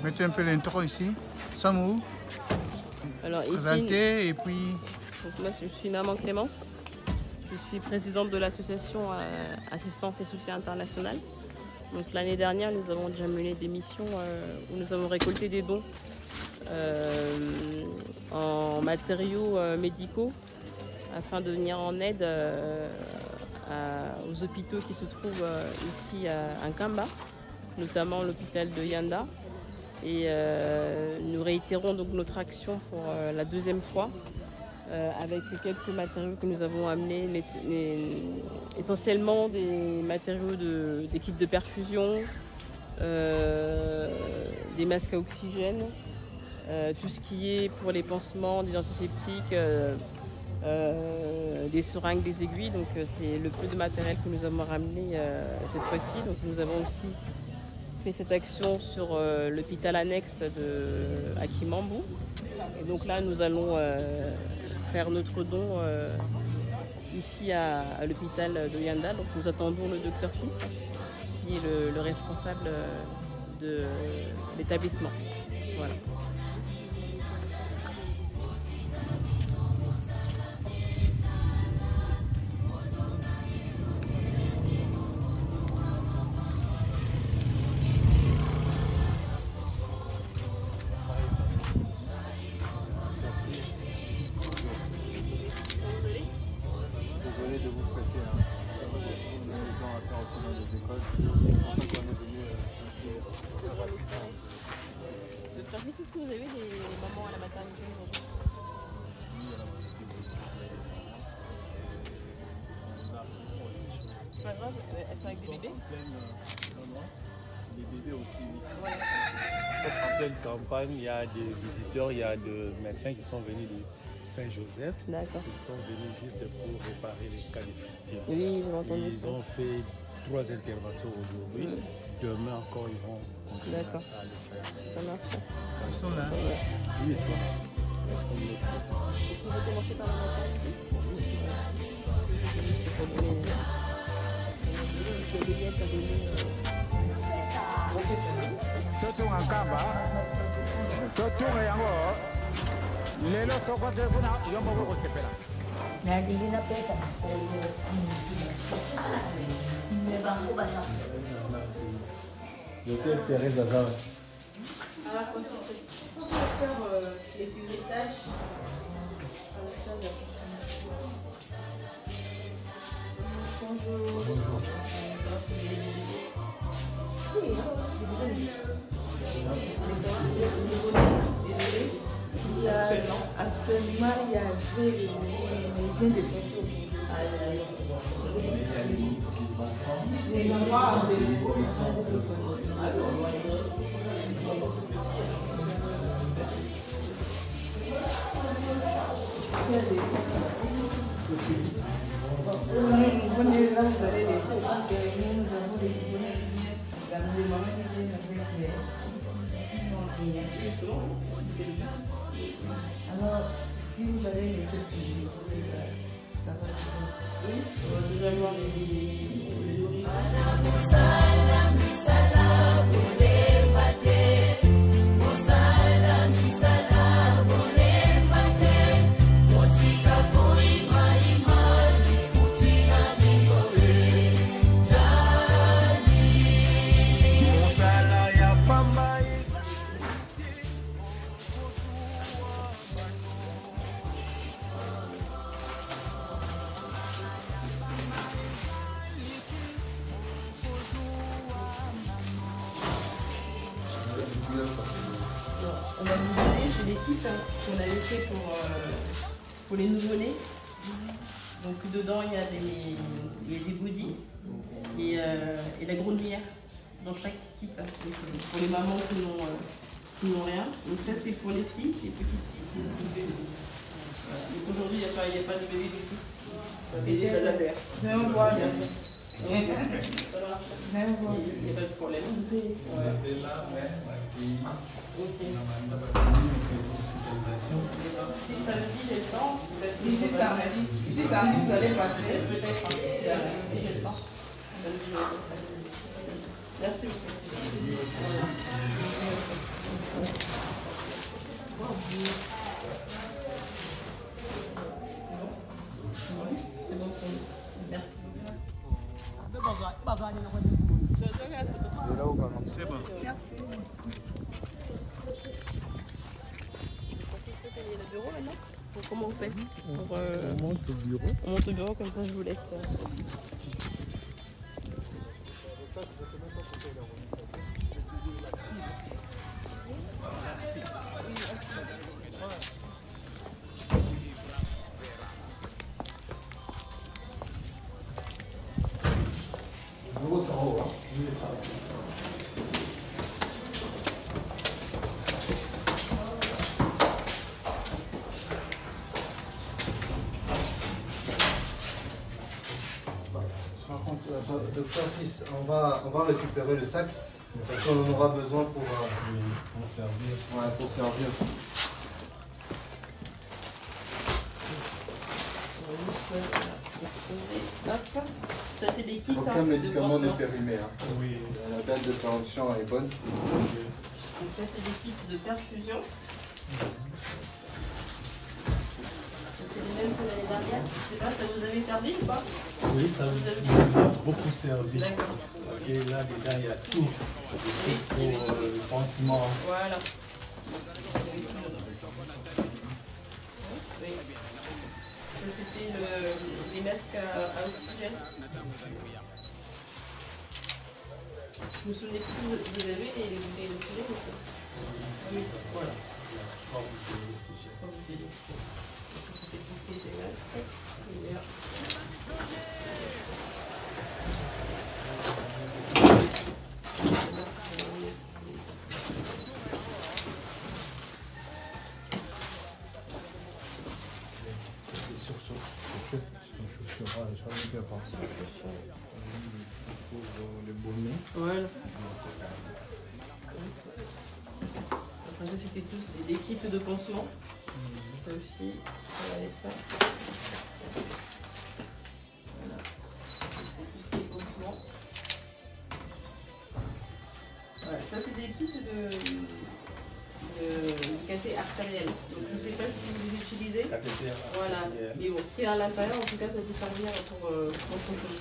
Mettez un peu l'intro ici. Samou. Alors ici, présenté et puis... Donc, moi je suis Maman Clémence. Je suis présidente de l'association Assistance et Soutien International. Donc l'année dernière, nous avons déjà mené des missions où nous avons récolté des dons en matériaux médicaux afin de venir en aide aux hôpitaux qui se trouvent ici à Nkamba, notamment l'hôpital de Yanda. Et nous réitérons donc notre action pour la deuxième fois avec quelques matériaux que nous avons amenés, essentiellement des matériaux des kits de perfusion, des masques à oxygène, tout ce qui est pour les pansements, des antiseptiques, des seringues, des aiguilles. Donc c'est le peu de matériel que nous avons ramené cette fois-ci. Donc nous avons aussi fait cette action sur l'hôpital annexe à Kimambou. Et donc là nous allons faire notre don ici à l'hôpital de Yanda. Donc nous attendons le docteur Fils, qui est le responsable de l'établissement. Voilà. Est-ce que vous avez des mamans à la maternité aujourd'hui? Oui, à la maternité. C'est pas grave, elles sont avec des bébés? Non, les bébés aussi. Voilà. En pleine campagne, il y a des visiteurs, il y a des médecins qui sont venus de Saint-Joseph. D'accord. Ils sont venus juste pour réparer les cas de fistule. Oui, j'ai entendu. Ils ont fait 3 interventions aujourd'hui. Demain encore, ils vont continuer à le faire. Ça marche. Ils sont là. Ouais. Oui, ils sont là. Est-ce qu'on va commencer par la maternité? Totunga Nkamba. Totunga yango. Lelo soko te kuna yombo ko sepela. Na dingina pesa. Ne bango bana. Docteur Thérèse Azar. Alors, on va faire les curettages. Bonjour. Bonjour. Actuellement, il y avait des photos. Les enfants, alors, si vous avez les filles, ça va. Oui, on va déjà voir les nourrices. On va vous donner, c'est des kits qu'on avait fait pour les nouveau-nés. Donc dedans il y a des goodies et la grenouillère dans chaque kit. Donc, pour les mamans qui n'ont rien. Donc ça c'est pour les filles, les petites filles. Voilà. Donc aujourd'hui il n'y a pas de bébé du tout. Et des adaptaires. Même voir, bien sûr. Ça marche. Même voir. Il n'y a pas de problème. Si ça vit le temps, si ça arrive, vous allez passer, peut-être si j'ai le temps. Bonne journée. Merci beaucoup. C'est bon pour nous. Merci. C'est bon. Merci. Le bureau maintenant. Comment on fait pour, On monte au bureau. On monte au bureau, comme ça je vous laisse. Docteur Fils, on va récupérer le sac parce qu'on en aura besoin pour servir. Ouais, pour servir. Ça c'est des kits. Aucun médicament n'est périmé. Hein. Oui. La date de péremption est bonne. Donc ça c'est des kits de perfusion. C'est les mêmes que l'année dernière. Je sais pas, ça vous avait servi ou pas? Oui, ça nous a beaucoup servi. D'accord. Parce que là, dedans, il y a tout. Pour le pansement. Voilà. Oui. Ça c'était les masques à oxygène. Je me souvenais plus, vous avez les bouteilles d'oxygène ou pas? Oui, voilà. C'était tout ce qui était masque. Voilà. Après ça c'était tous des kits de pansement. Ça aussi, avec ça. Voilà. C'est tout ce qui est pansement. Voilà. Ça c'est des kits de café artériel. Donc je ne sais pas si vous les utilisez. Voilà. Mais bon, ce qui est à l'intérieur, en tout cas, ça peut servir pour autre chose.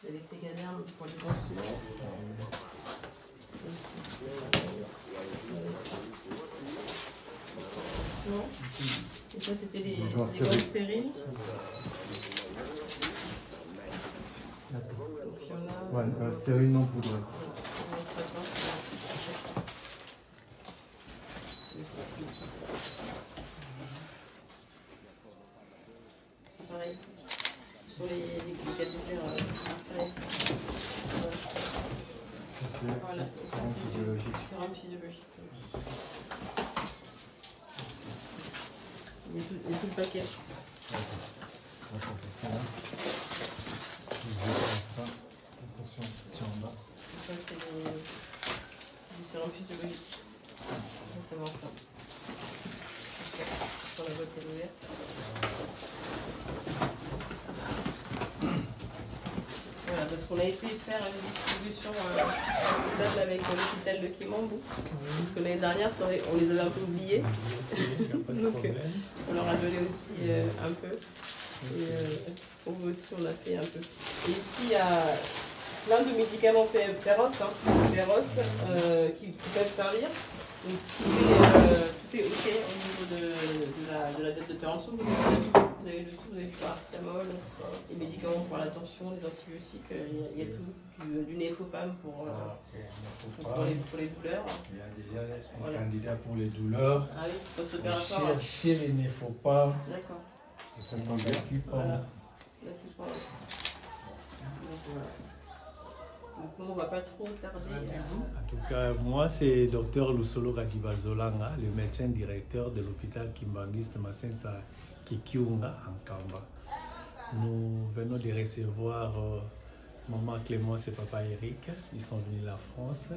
C'est les Tegaderm pour les pansements. Et ça, c'était les gants stériles. Ouais, stérile non poudré. C'est pareil. Sur les cathéters après. Voilà. Ça, c'est sérum physiologique. Il y a tout le paquet. Attention, tiens en bas. Ça, c'est du sérum physiologique. Ça, c'est bon, ça. Sur la boîte est ouverte. Voilà, parce qu'on a essayé de faire une distribution équitable avec l'hôpital de Kimambou. Parce que l'année dernière, on les avait un peu oubliés. Donc, on leur a donné aussi un peu. Et pour vous aussi, on a fait un peu. Et ici, il y a plein de médicaments féroces qui peuvent servir. Donc, tout est OK au niveau de la date de péremption. Vous avez le tout, vous avez du paracétamol, les médicaments pour la tension, les antibiotiques, il y a tout. Du néfopam pour les douleurs. Il y a déjà un candidat pour les douleurs. Ah oui, post-opératoire. Cherchez les néfopam. D'accord. C'est un équipement. Voilà. Donc nous, on ne va pas trop tarder. En tout cas, moi, c'est Dr Lusolo Radibazolanga, le médecin directeur de l'hôpital Kimbangiste Masensa Kikiunga en Kamba. Nous venons de recevoir maman Clémence et papa Eric. Ils sont venus de la France.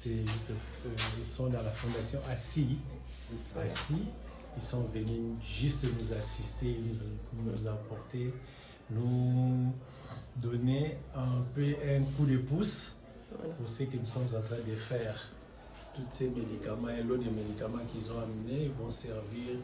Ils sont dans la fondation ASSI. ASSI, ils sont venus juste nous assister, nous apporter, nous donner un peu un coup de pouce pour ce que nous sommes en train de faire. Tous ces médicaments et l'autre des médicaments qu'ils ont amenés vont servir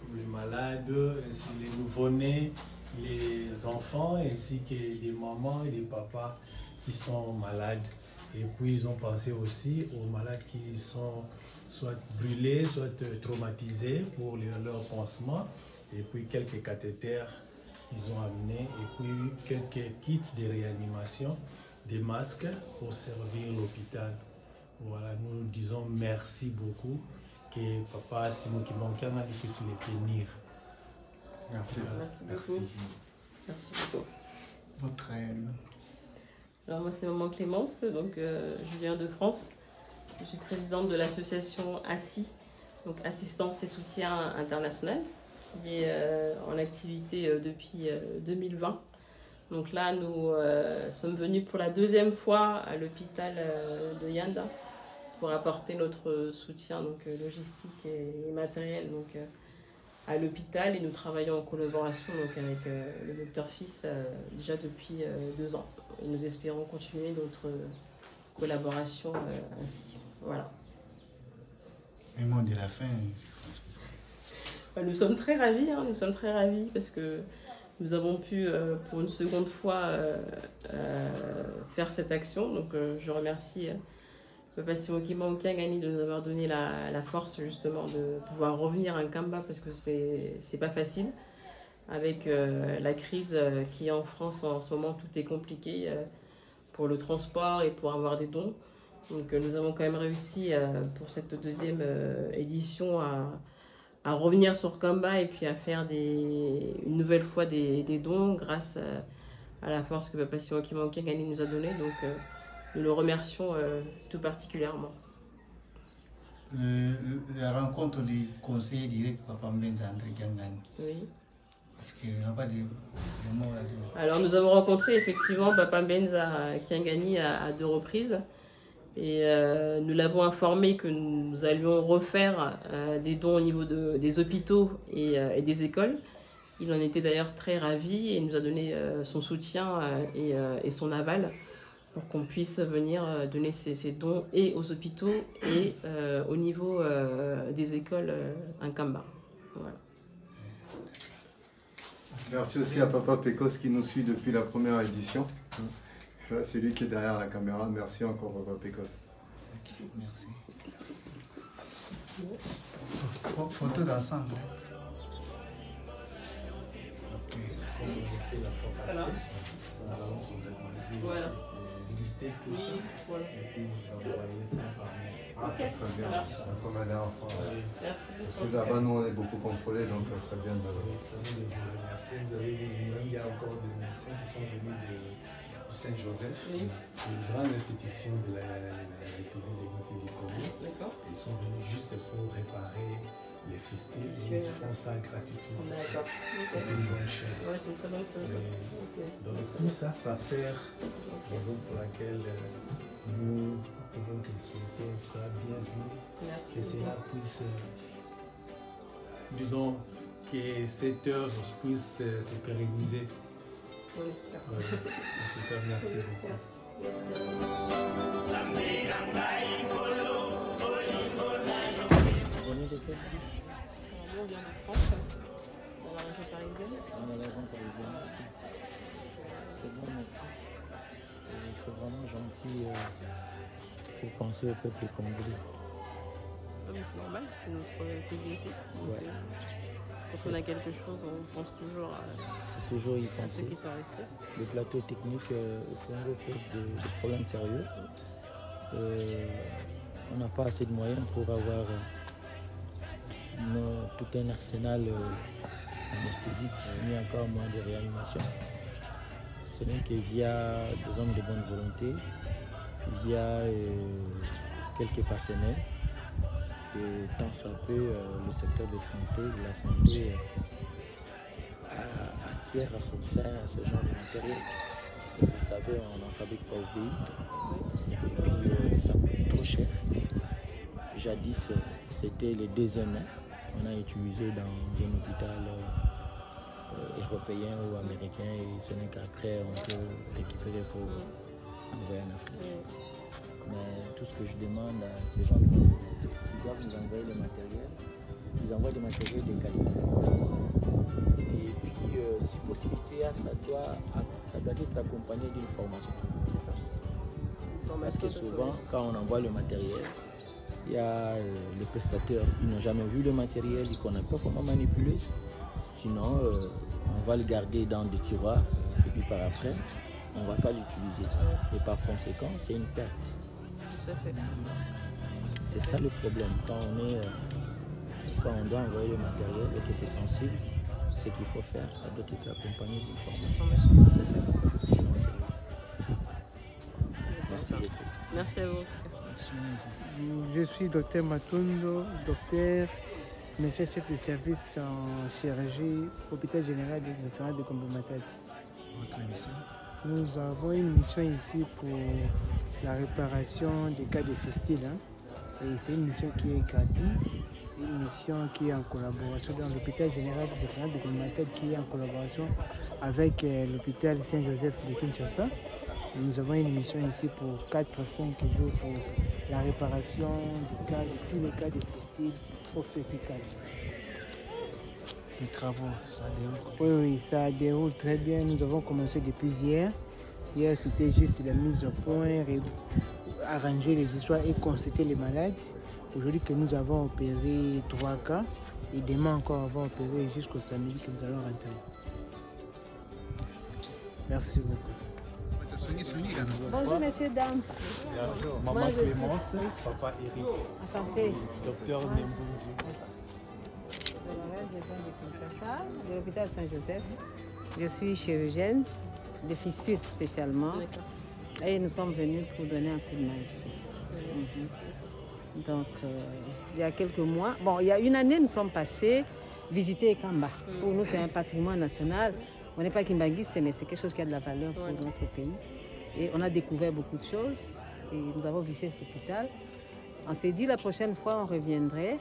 pour les malades, ainsi les nouveau-nés, les enfants, ainsi que des mamans et des papas qui sont malades. Et puis ils ont pensé aussi aux malades qui sont soit brûlés, soit traumatisés pour leur pansement. Et puis quelques cathéters qu'ils ont amenés. Et puis quelques kits de réanimation, des masques pour servir l'hôpital. Voilà, nous disons merci beaucoup. Que Papa Simon Kimbankianga puisse les bénir. Merci. Merci beaucoup. Merci beaucoup. Votre Alors moi c'est Maman Clémence, donc je viens de France. Je suis présidente de l'association ASSI, donc Assistance et Soutien International, qui est en activité depuis 2020. Donc là nous sommes venus pour la deuxième fois à l'hôpital de Yanda pour apporter notre soutien donc, logistique et matériel donc, à l'hôpital, et nous travaillons en collaboration donc, avec le docteur Fils déjà depuis 2 ans. Et nous espérons continuer notre collaboration ainsi. Voilà. Et mot de la fin. Nous sommes très ravis, nous sommes très ravis parce que nous avons pu pour une seconde fois faire cette action. Donc je remercie Papa Simon Kimbankianga de nous avoir donné la force justement de pouvoir revenir à Nkamba, parce que c'est pas facile. Avec la crise qui est en France en ce moment, tout est compliqué pour le transport et pour avoir des dons. Donc nous avons quand même réussi pour cette deuxième édition à revenir sur Nkamba et puis à faire une nouvelle fois des dons grâce à la force que Papa Simon Kimbankianga nous a donnée. Donc nous le remercions tout particulièrement. La rencontre du conseiller direct Papa Mbenza André Kiangani. Oui. Parce qu'il n'y a pas de mots là-dessus. Alors nous avons rencontré effectivement Papa Mbenza Kiangani à 2 reprises. Et nous l'avons informé que nous allions refaire des dons au niveau des hôpitaux et des écoles. Il en était d'ailleurs très ravi et nous a donné son soutien et son aval pour qu'on puisse venir donner ces dons et aux hôpitaux et au niveau des écoles à Nkamba. Voilà. Merci aussi à Papa Pecos qui nous suit depuis la première édition. C'est lui qui est derrière la caméra. Merci encore Papa Pecos. Merci. Photo d'ensemble. Ok. Voilà. Lister tout ça et puis vous envoyer ça par mail. Ah, ça serait bien. Comme la dernière fois. Merci Parce beaucoup. que là-bas, nous, on est beaucoup contrôlés, donc ça serait bien de... Vous avez vu, il y a encore des médecins qui sont venus de Saint-Joseph, Oui. une grande institution de la République démocratique du Congo. D'accord. Ils sont venus juste pour réparer les festives. Ils font ça gratuitement. D'accord. C'est une bonne chose. Ouais, c'est une très bonne chose. Donc tout ça, ça sert, raison pour laquelle nous pouvons te souhaiter toi bienvenue. Merci. Que cela puisse, disons, que cette œuvre puisse se pérenniser. On espère. En tout cas, merci beaucoup. On est de quel pays? Nous, on vient de France, dans la région parisienne. On est la région parisienne. Ok. C'est bon, merci. C'est vraiment gentil pour penser au peuple congolais. Non, mais c'est normal, c'est notre pays aussi. Donc, Ouais. quand on a quelque chose, on pense toujours à Faut toujours y ceux penser. qui sont restés. Le plateau technique au Congo pose des problèmes sérieux. On n'a pas assez de moyens pour avoir tout un arsenal anesthésique, ni encore moins de réanimation. Ce n'est que via des hommes de bonne volonté, via quelques partenaires, et tant soit peu le secteur de la santé acquiert à son sein ce genre de matériel. Et vous savez, on n'en fabrique pas au pays. Et puis ça coûte trop cher. Jadis, c'était les 2 années. On a utilisé dans un hôpital européen ou américain et ce n'est qu'après on peut récupérer pour envoyer en Afrique. Mais tout ce que je demande à ces gens de bonne volonté, s'ils doivent nous envoyer le matériel, ils envoient du matériel de qualité. Et puis, si possibilité, ça doit être accompagné d'une formation. Parce que souvent, quand on envoie le matériel, il y a les prestataires, ils n'ont jamais vu le matériel, ils ne connaissent pas comment manipuler. Sinon, on va le garder dans des tiroirs et puis par après, on ne va pas l'utiliser. Et par conséquent, c'est une perte. C'est ça le problème. Quand on doit envoyer le matériel et que c'est sensible, ce qu'il faut faire, ça doit être accompagné d'une formation. Sinon, c'est là. Merci beaucoup. Merci à vous. Je suis docteur Matondo, docteur, chef de service en chirurgie, hôpital général de référence de Kombo-Matadi. Votre mission? Nous avons une mission ici pour la réparation des cas de fistule. Et c'est une mission qui est gratuite, une mission qui est en collaboration dans l'hôpital général de référence de Kombo-Matadi qui est en collaboration avec l'hôpital Saint-Joseph de Kinshasa. Et nous avons une mission ici pour 4-5 jours pour la réparation de tous les cas de fistule obstétricale. Les travaux, ça déroule? Oui, ça déroule très bien. Nous avons commencé depuis hier. Hier, c'était juste la mise au point, arranger les histoires et consulter les malades. Aujourd'hui que nous avons opéré 3 cas et demain encore on va opérer jusqu'au samedi que nous allons rentrer. Merci beaucoup. Bonjour messieurs, dames. Bonjour, maman Clémence, papa Eric. Enchanté. Docteur Nembunzu. Je viens de Kinshasa, de l'hôpital Saint-Joseph. Je suis chirurgienne de fistules spécialement. Et nous sommes venus pour donner un coup de main ici. Donc, il y a quelques mois, il y a une année, nous sommes passés visiter Kamba. Pour nous, c'est un patrimoine national. On n'est pas kimbanguiste, mais c'est quelque chose qui a de la valeur pour notre pays. Et on a découvert beaucoup de choses. Et nous avons visité cet hôpital. On s'est dit la prochaine fois, on reviendrait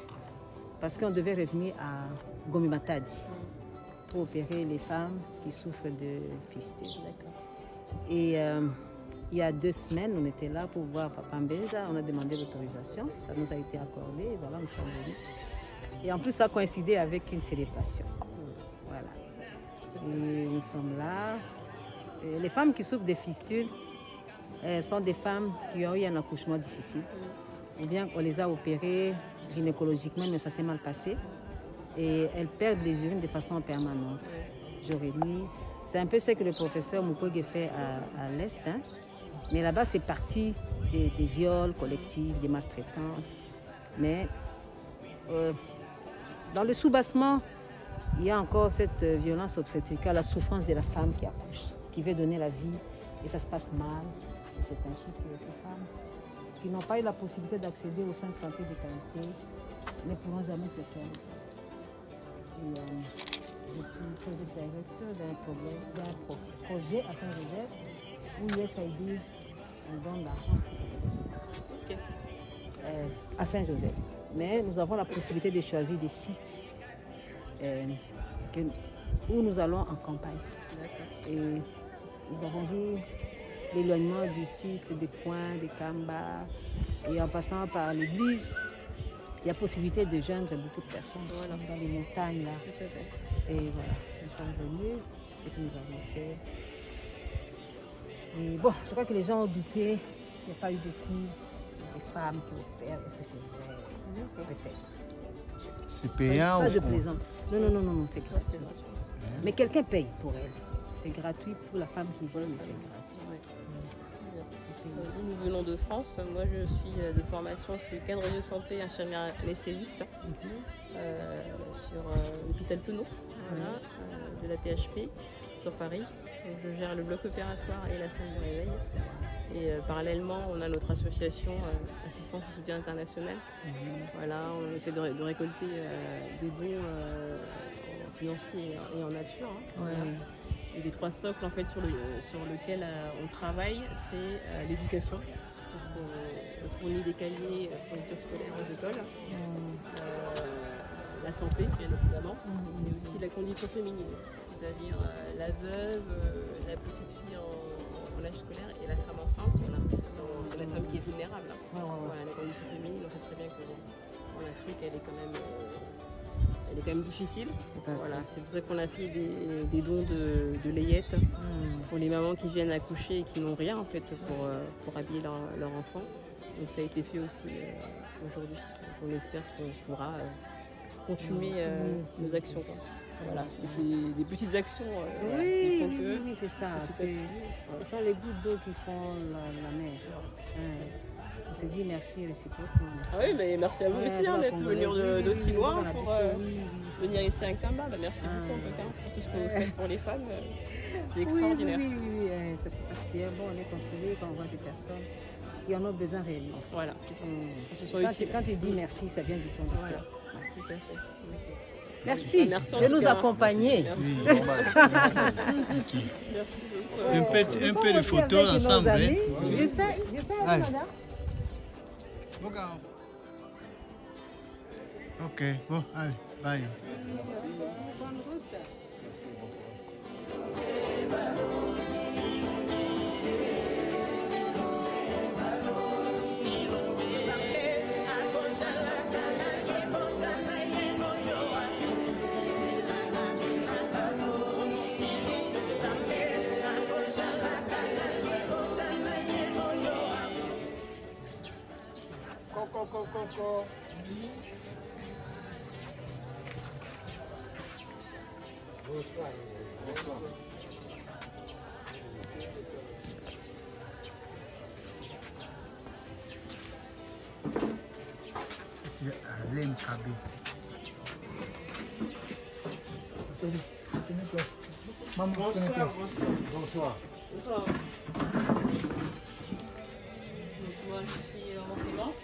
parce qu'on devait revenir à Kombo-Matadi pour opérer les femmes qui souffrent de fistules. Et il y a 2 semaines, on était là pour voir Papa Mbenza. On a demandé l'autorisation. Ça nous a été accordé. Et voilà, nous sommes venus. Et en plus, ça a coïncidé avec une célébration. Voilà. Et nous sommes là. Et les femmes qui souffrent des fistules sont des femmes qui ont eu un accouchement difficile. Ou bien on les a opérées gynécologiquement, mais ça s'est mal passé. Et elles perdent les urines de façon permanente, jour et nuit. C'est un peu ce que le professeur Mukwege fait à l'Est. Mais là-bas, c'est parti des viols collectifs, des maltraitances. Mais dans le soubassement, il y a encore cette violence obstétricale, la souffrance de la femme qui accouche, qui veut donner la vie, et ça se passe mal. Et c'est ainsi que ces femmes qui n'ont pas eu la possibilité d'accéder aux soins de santé de qualité ne pourront jamais se faire. Et, je suis project directeur d'un projet à Saint-Joseph où USAID nous donne l'argent à Saint-Joseph. Mais nous avons la possibilité de choisir des sites où nous allons en campagne. Et nous avons vu l'éloignement du site des Points, des Kamba, et en passant par l'église, il y a possibilité de joindre beaucoup de personnes dans les montagnes là. Et voilà, nous sommes venus, ce que nous avons fait. Et bon, je crois que les gens ont douté, il n'y a pas eu beaucoup de femmes qui opèrent. Est-ce que c'est vrai? Peut-être. C'est payant? Ça, je plaisante. Non, c'est gratuit. Mais quelqu'un paye pour elle. C'est gratuit pour la femme qui veut, mais c'est gratuit. Nous venons de France. Moi, je suis de formation, je suis cadre de santé, infirmière anesthésiste sur l'hôpital Touno, de la PHP sur Paris. Donc, je gère le bloc opératoire et la salle de réveil. Et parallèlement, on a notre association Assistance et Soutien International. Voilà, on essaie de récolter des dons financiers et en nature. Voilà. Et les 3 socles en fait, sur lesquels on travaille, c'est l'éducation. parce qu'on fournit des cahiers, fournitures scolaires aux écoles, la santé bien évidemment, mais aussi la condition féminine, c'est-à-dire la veuve, la petite fille en âge scolaire et la femme enceinte. Voilà. C'est la femme qui est vulnérable. Voilà, la condition féminine, on sait très bien qu'en Afrique elle est quand même difficile. Voilà, c'est pour ça qu'on a fait des dons de layettes pour les mamans qui viennent accoucher et qui n'ont rien en fait pour habiller leur enfant. Donc ça a été fait aussi aujourd'hui. On espère qu'on pourra continuer nos actions. Quoi. Voilà, c'est des petites actions. Oui, c'est ça. Ce sont les gouttes d'eau qui font la mer. On s'est dit merci réciproquement. Ah oui, mais merci à vous aussi d'être venu d'aussi loin pour venir ici à Nkamba. Merci beaucoup en tout cas pour tout ce que vous faites pour les femmes. C'est extraordinaire. Oui, ça se passe bien. Bon, on est consolé quand on voit des personnes qui en ont besoin réellement. Voilà, c'est ça. Quand tu dis merci, ça vient du fond du cœur. Tout à fait. Merci de nous accompagner. Merci beaucoup. Un peu de photos ensemble. Justin, madame. Ok, bon, allez, bye. Bonne route. Coco. Bonsoir. C'est Alain Kabé. Bonsoir. Moi je suis en Clémence,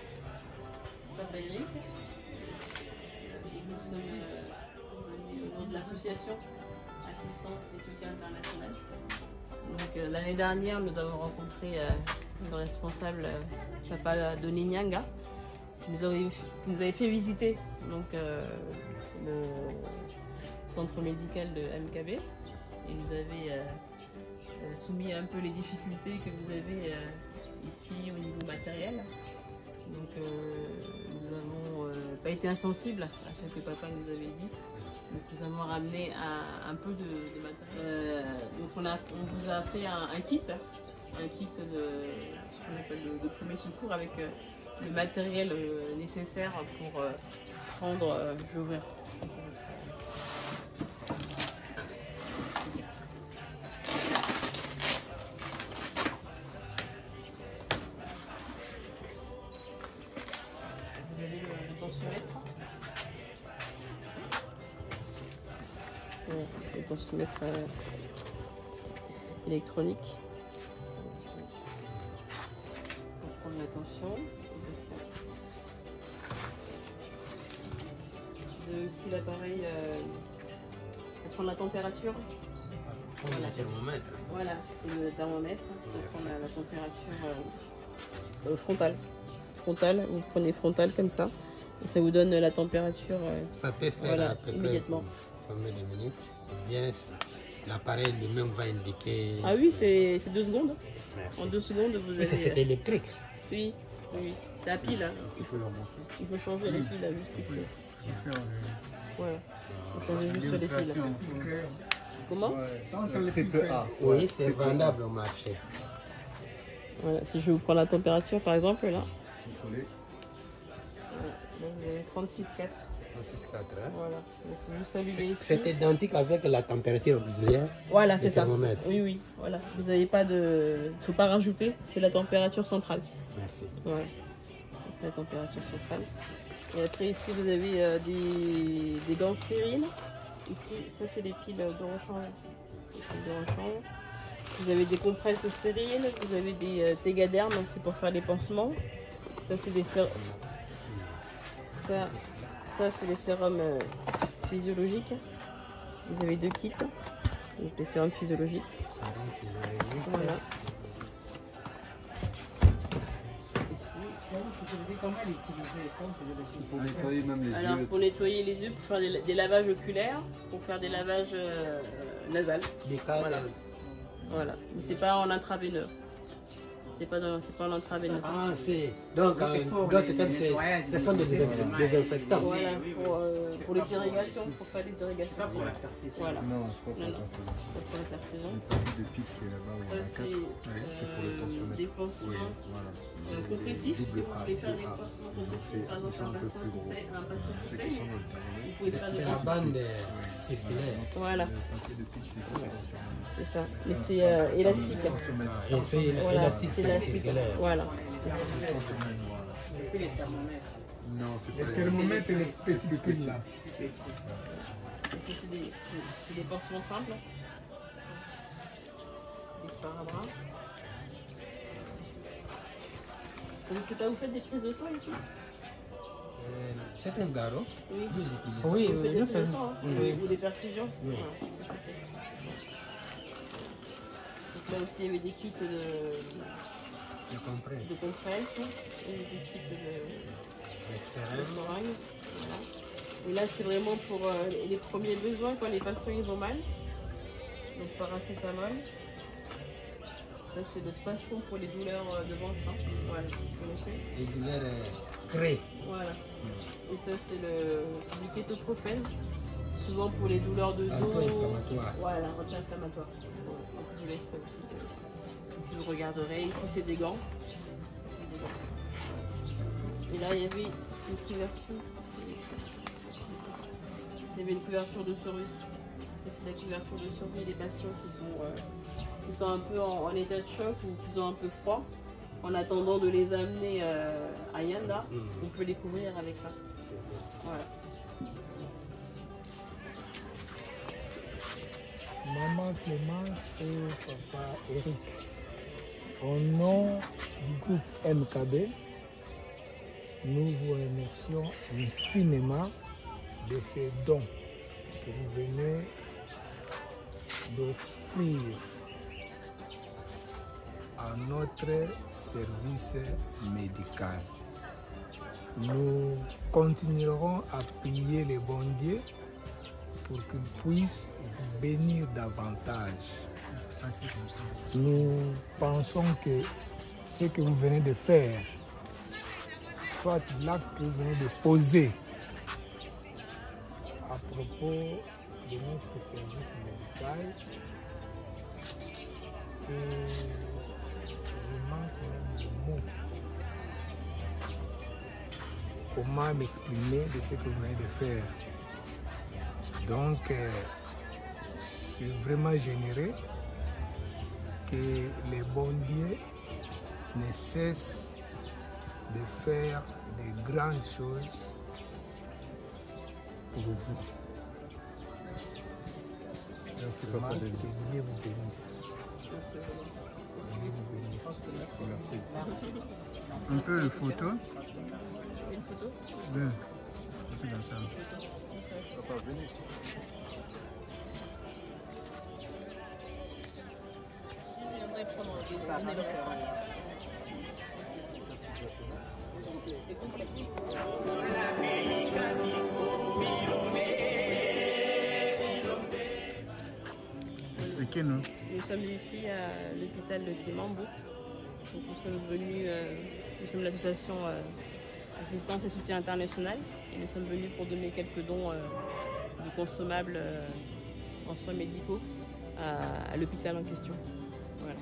je m'appelle Eric. Nous sommes venus au nom de l'association Assistance et Soutien International. Donc l'année dernière, nous avons rencontré le responsable Papa Denis Nyanga, qui nous avait fait visiter donc, le centre médical de MKB et nous avait soumis un peu les difficultés que vous avez ici au niveau matériel. Donc nous n'avons pas été insensibles à ce que papa nous avait dit. Donc nous avons ramené un peu de matériel. Donc on vous a fait un kit de ce qu'on appelle de premier secours avec le matériel nécessaire pour prendre. Je vais ouvrir comme ça. Le tensiomètre électronique pour prendre la tension. Vous avez aussi l'appareil pour prendre la température. Voilà. Le thermomètre. Voilà, c'est le thermomètre pour prendre la température frontale. Vous prenez frontale comme ça et ça vous donne la température. Ça peut faire voilà, à peu immédiatement. Combien de minutes? Bien, l'appareil lui-même va indiquer. Ah oui, c'est 2 secondes. Merci. En 2 secondes, vous avez. C'est électrique. Oui, c'est à pile. Hein. Il faut changer les piles là, juste ici. Voilà. Il faut changer juste les piles. Comment? Oui, c'est vendable au marché. Voilà, si je vous prends la température par exemple là. Voilà. Donc vous avez 36,4. 36,4. Hein? Voilà. Donc juste allumer ici. C'est identique avec la température auxiliaire. Voilà, c'est ça. Oui. Voilà. Vous n'avez pas de. Il ne faut pas rajouter. C'est la température centrale. Merci. Voilà. C'est la température centrale. Et après ici vous avez des gants stériles. Ici, ça c'est des piles de rechange. Vous avez des compresses stériles, vous avez des Tegaderm, donc c'est pour faire les pansements. Ça c'est des sérums. Ça c'est les sérums physiologiques. Vous avez 2 kits, donc les sérums physiologiques. Voilà. Comment l'utiliser ça? Pour nettoyer même les Alors yeux. pour nettoyer les yeux, pour faire des lavages oculaires, pour faire des lavages nasales. Voilà. Voilà. Mais c'est pas en intraveineux. C'est pas en intraveineux. Ah, c'est. Donc, d'autres termes, ce sont des désinfectants. Voilà, pour les irrigations, pour faire les irrigations. Voilà. Non, je crois pas. Pas pour la perfusion. Une partie de pipe qui est là-bas. Ça, c'est pour les pansements. Des pansements compressifs. Si vous voulez faire des pansements compressifs, par exemple, un patient qui saigne, vous pouvez faire des C'est la bande circulaire. Voilà. C'est ça. Mais c'est élastique. C'est élastique, c'est circulaire. Voilà. Non, c'est pas Le thermomètre est le petit là. Et ça, c'est des pansements simples. Des sparadraps. Je ne sais pas, vous faites des prises de sang ici? C'est un garrot. Oui. Nous utilisons. Oui, vous faites des prises de sang, hein? Ou des perfusions? Oui. Voilà. Donc là aussi, il y avait des kits de compresses et des kits de seringues. Voilà. Et là, c'est vraiment pour les premiers besoins quand les patients ils vont mal. Donc paracétamol. Ça, c'est le spasfon pour les douleurs de ventre. Hein. Voilà, vous connaissez? Les douleurs créées. Voilà. Et ça, c'est du kétoprophène. Souvent pour les douleurs de dos. Anti-inflammatoire. Voilà, anti-inflammatoire. Donc, je vous laisse ça aussi. Vous regarderez. Ici, c'est des gants. Et là, il y avait une couverture. Il y avait une couverture de Sorus. C'est la couverture de survie des patients qui sont un peu en état de choc ou qui sont un peu froids. En attendant de les amener à Yanda, on peut les couvrir avec ça. Voilà. Maman Clémence et papa Eric, au nom du groupe MKB, nous vous remercions infiniment de ces dons que vous venez d'offrir à notre service médical. Nous continuerons à prier les bons dieux pour qu'ils puissent vous bénir davantage. Nous pensons que ce que vous venez de faire, soit l'acte que vous venez de poser à propos de notre service médical, je manque même de mots. Comment m'exprimer de ce que vous venez de faire? Donc, c'est vraiment généreux que les bons dieux ne cessent de faire de grandes choses pour vous. Merci, papa. Que Dieu vous bénisse. Merci. Dieu vous bénisse. Merci. Un peu de photo. Une photo? Bien. Un peu dans ça. Papa, venez. Expliquez-nous. Nous sommes ici à l'hôpital de Kimambou. Donc nous sommes venus, nous sommes l'association Assistance et Soutien International et nous sommes venus pour donner quelques dons de consommables en soins médicaux à l'hôpital en question. Voilà.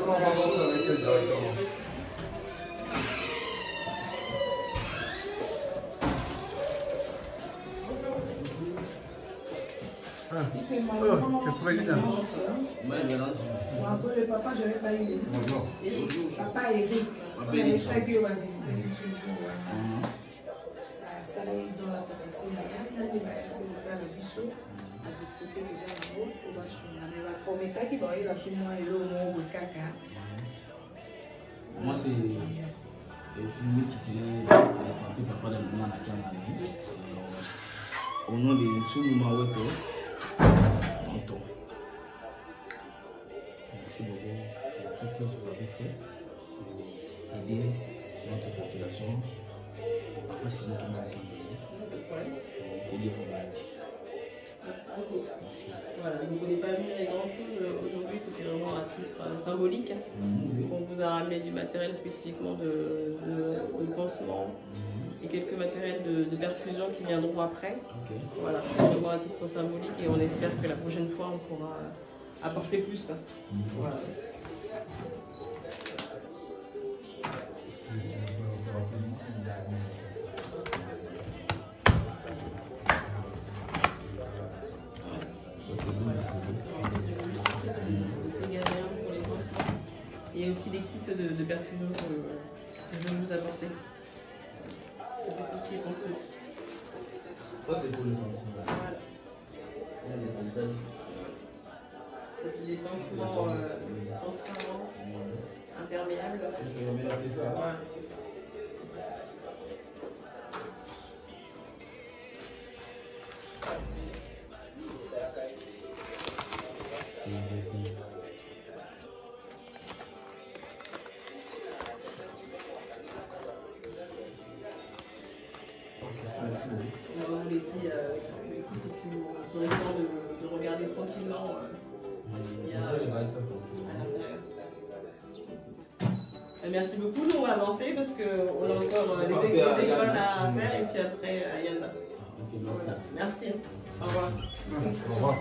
on va avancer avec elle directement. Le président. Le papa, je n'avais pas eu les noms. Papa Eric, on avait ça qui va visiter ce jour. Ça là, dans la pharmacie, il y a des résultats de biseau, à difficulté que j'ai en haut, on va sur la même. Pour mes cas qui vont aller absolument et l'eau au caca. Moi, c'est filmé titulaire de la santé papa de l'humain à Canada. Au nom de Soumou Maweto. Merci beaucoup pour tout ce que vous avez fait pour aider notre population. Et papa, c'est moi qui m'a accueilli. Que Dieu vous bénisse. Merci beaucoup. Merci. Voilà, donc on n'est pas venu avec grand chose aujourd'hui, c'était vraiment un titre symbolique. Donc on vous a ramené du matériel spécifiquement de pansement et quelques matériels de perfusion qui viendront après. Voilà, c'est vraiment un titre symbolique et on espère que la prochaine fois on pourra apporter plus. Voilà. Il y a aussi des kits de perfusion que je vais vous apporter. C'est tout ce qui est pensé. Ça, c'est pour le pansement. Voilà. Ça, c'est des pansements transparents, imperméables. Imperméables, c'est ça. Voilà, c'est ça. Merci beaucoup. On va vous laisser vous aurez le temps de regarder tranquillement ce qu'il y a à l'intérieur. Merci beaucoup, nous on va avancer parce qu'on a encore les écoles à faire et puis après Ayana. Voilà. Merci. Au revoir. Au revoir.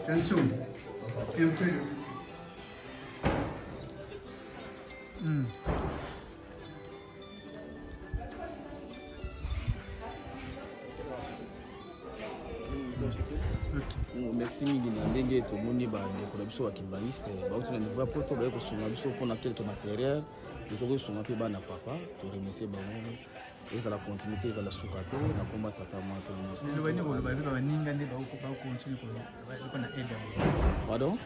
Attention. Un peu. Merci mingi na ndenge tomoni bandeko na biso bakimbaniste bauti na niveau ya poto baye kosunga biso mpona quelque matériel ekoki kosunga mpe bana papa toremercie bango ezala continuité ezala suka te na komba tata mwa mpe lobani koloba mpe baninga nde bakontinue kona aide pardon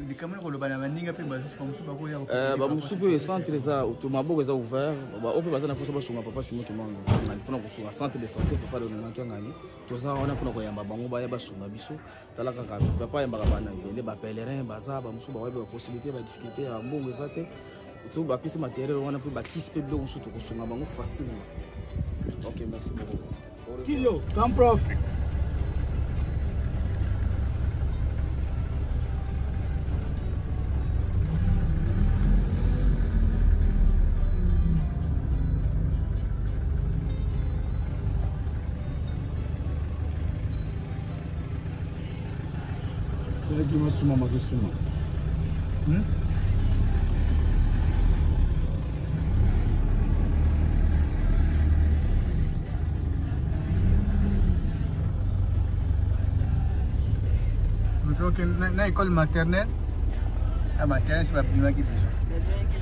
likambo koloba na baninga mpe bamosusu bakoya bamosusu mpe centre eza maboko eza ouvert o mpe baza na mposa basunga papa simo kimanga mpona kosunga centre de santé papa donangaki angani toza wana mpona koyamba bango baya basunga biso tala kaka papa ayambaka bana ebele bapelerin baza bamosusu bawayebi bapossibilité badifficulté ya mbongo eza te to bapesi matériel wana mpe bakisi mpe biloko mosusu tokosunga bango facile. Ok, merci beaucoup. Kilo, come prof. Suma magisuma. Donc, na école maternelle, à maternelle, c'est pas plus mal qui déjà.